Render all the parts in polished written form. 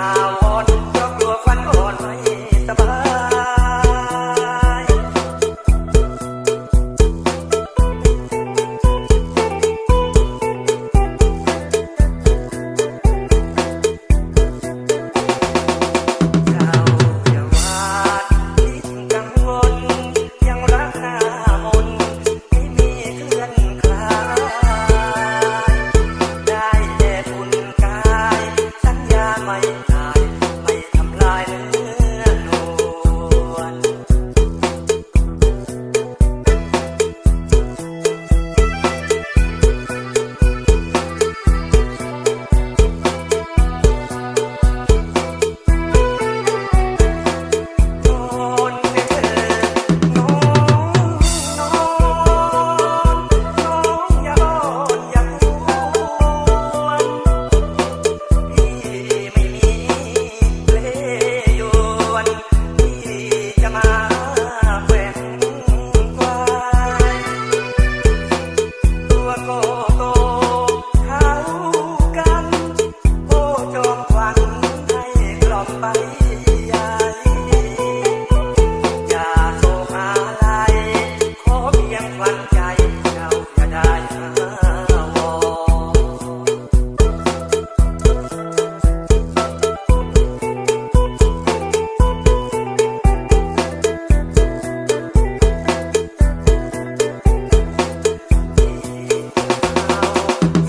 าวรเพราะกลัวควันอ่อนไม่สบาย เจ้าอย่าหวาดคิดกังวลยังรักหน้ามนต์ไม่มีเคลื่อนคลายได้แต่บุญกายสัญญาไม่ตายไม่ทำลายเนื้อนวล โอนเถิดน้องน้องน้องอย่าอ้อนอย่ากวนพี่ไม่มีเพลยวนพี่จะมาแกว่งควายตัวโกโตเขากันโอ้จอมขวัญให้กล่อมไปใหญ่ อย่าโศกอะไรขอเพียงขวัญใจเจ้าอย่าได้อาวร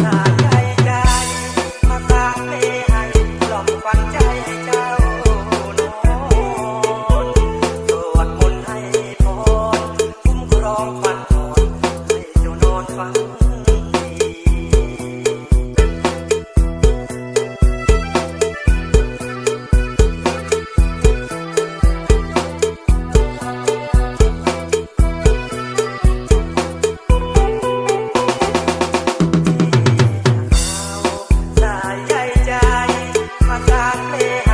สายใยใจมาสร้างเพลงให้กล่อมขวัญใจให้เจ้านอนสวดมนต์ให้พรคุ้มครองขวัญอ่อนให้เจ้านอนฝันดี สายใยใจมาสร้างเพลง